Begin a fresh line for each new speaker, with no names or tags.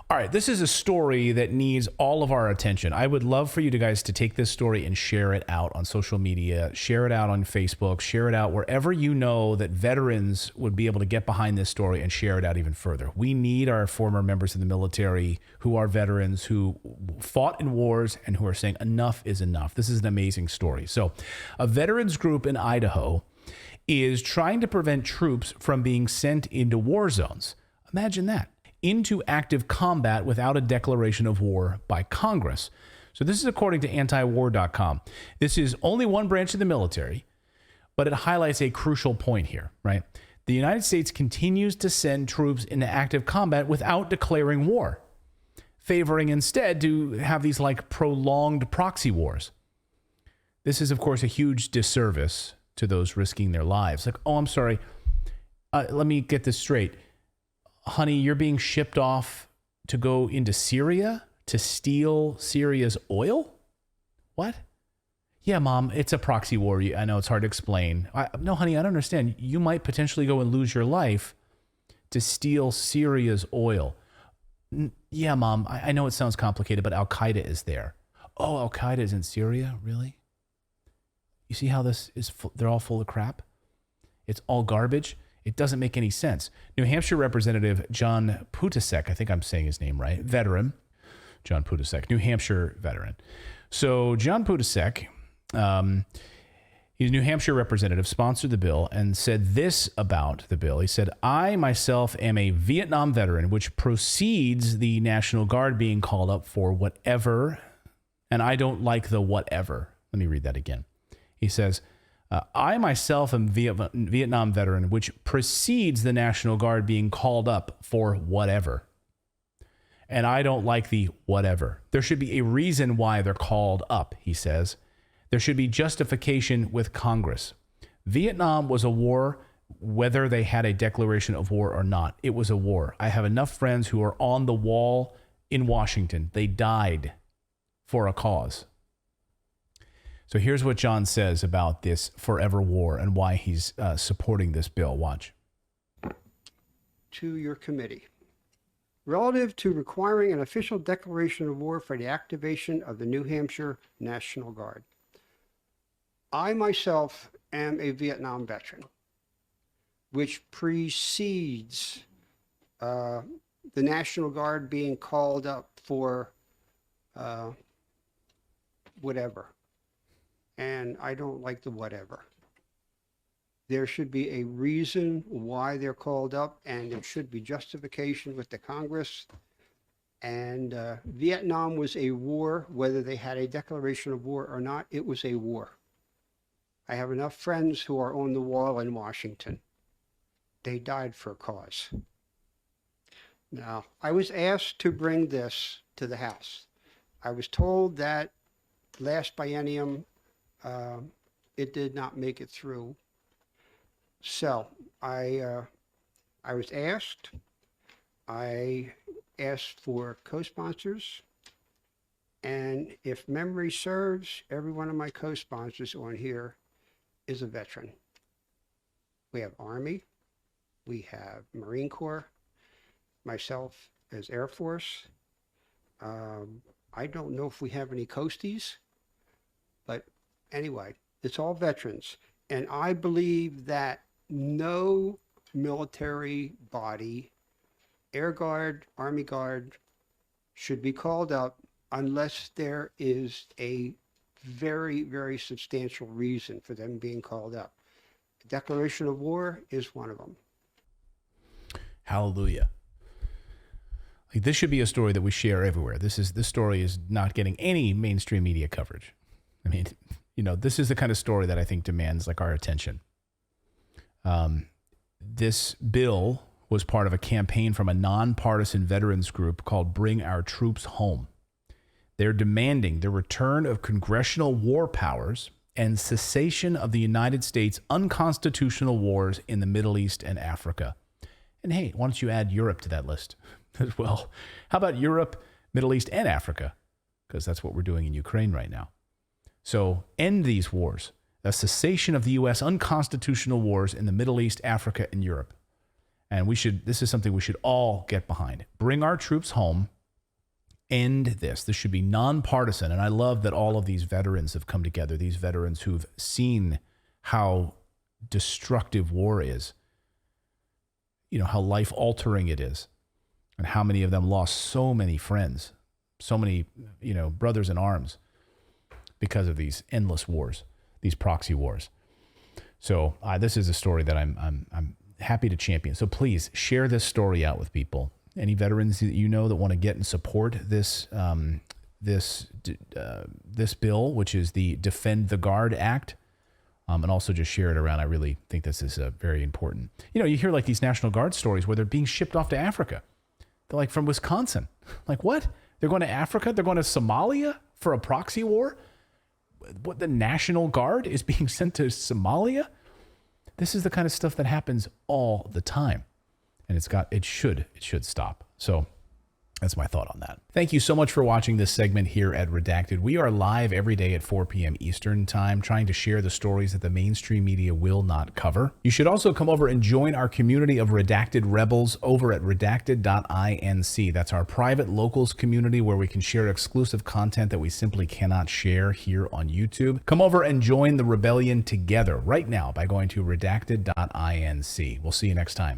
All right, this is a story that needs all of our attention. I would love for you guys to take this story and share it out on social media, share it out on Facebook, share it out wherever you know that veterans would be able to get behind this story and share it out even further. We need our former members of the military who are veterans, who fought in wars and who are saying enough is enough. This is an amazing story. So a veterans group in Idaho is trying to prevent troops from being sent into war zones. Imagine that. Into active combat without a declaration of war by Congress. So this is according to antiwar.com. This is only one branch of the military, but it highlights a crucial point here, right? The United States continues to send troops into active combat without declaring war, favoring instead to have these like prolonged proxy wars. This is, of course, a huge disservice to those risking their lives. Like, oh, I'm sorry. Let me get this straight. Honey, you're being shipped off to go into Syria to steal Syria's oil? What? Yeah, Mom, it's a proxy war. I know it's hard to explain. No, honey, I don't understand. You might potentially go and lose your life to steal Syria's oil. Yeah, Mom, I know it sounds complicated, but Al-Qaeda is there. Oh, Al-Qaeda is in Syria? Really? You see how this is? They're all full of crap? It's all garbage. It doesn't make any sense. New Hampshire Representative John Putasek, I think I'm saying his name right, veteran, John Putasek, New Hampshire veteran. So John Putasek, he's a New Hampshire representative, sponsored the bill and said this about the bill. He said, I myself am a Vietnam veteran, which precedes the National Guard being called up for whatever, and I don't like the whatever. Let me read that again. He says, I myself am Vietnam veteran, which precedes the National Guard being called up for whatever. And I don't like the whatever. There should be a reason why they're called up, he says. There should be justification with Congress. Vietnam was a war, whether they had a declaration of war or not. It was a war. I have enough friends who are on the wall in Washington. They died for a cause. So here's what John says about this forever war and why he's supporting this bill. Watch.
To your committee. Relative to requiring an official declaration of war for the activation of the New Hampshire National Guard. I myself am a Vietnam veteran, which precedes the National Guard being called up for whatever. And I don't like the whatever. There should be a reason why they're called up, and there should be justification with the Congress. And Vietnam was a war, whether they had a declaration of war or not, it was a war. I have enough friends who are on the wall in Washington. They died for a cause. Now, I was asked to bring this to the House. I was told that last biennium, it did not make it through. So I was asked. I asked for co-sponsors, and if memory serves, every one of my co-sponsors on here is a veteran. We have Army, we have Marine Corps, myself as Air Force. I don't know if we have any coasties, but anyway, it's all veterans. And I believe that no military body, Air Guard, Army Guard, should be called up unless there is a very, very substantial reason for them being called up. The declaration of war is one of them.
Hallelujah. Like, this should be a story that we share everywhere. This story is not getting any mainstream media coverage. I mean, this is the kind of story that I think demands like our attention. This bill was part of a campaign from a nonpartisan veterans group called Bring Our Troops Home. They're demanding the return of congressional war powers and cessation of the United States' unconstitutional wars in the Middle East and Africa. And hey, why don't you add Europe to that list as well? How about Europe, Middle East, and Africa? Because that's what we're doing in Ukraine right now. So end these wars, a cessation of the U.S. unconstitutional wars in the Middle East, Africa, and Europe. And this is something we should all get behind. Bring our troops home end this. This should be nonpartisan. And I love that all of these veterans have come together, these veterans who've seen how destructive war is, you know, how life altering it is, and how many of them lost so many friends, so many, you know, brothers in arms because of these endless wars, these proxy wars. So this is a story that I'm happy to champion. So please share this story out with people. Any veterans that you know that want to get and support this this bill, which is the Defend the Guard Act, and also just share it around. I really think this is very important. You know, you hear like these National Guard stories where they're being shipped off to Africa. They're like from Wisconsin. Like what? They're going to Africa? They're going to Somalia for a proxy war? What, the National Guard is being sent to Somalia? This is the kind of stuff that happens all the time. And it should stop. So that's my thought on that. Thank you so much for watching this segment here at Redacted. We are live every day at 4 p.m. Eastern time, trying to share the stories that the mainstream media will not cover. You should also come over and join our community of Redacted Rebels over at redacted.inc. That's our private locals community where we can share exclusive content that we simply cannot share here on YouTube. Come over and join the rebellion together right now by going to redacted.inc. We'll see you next time.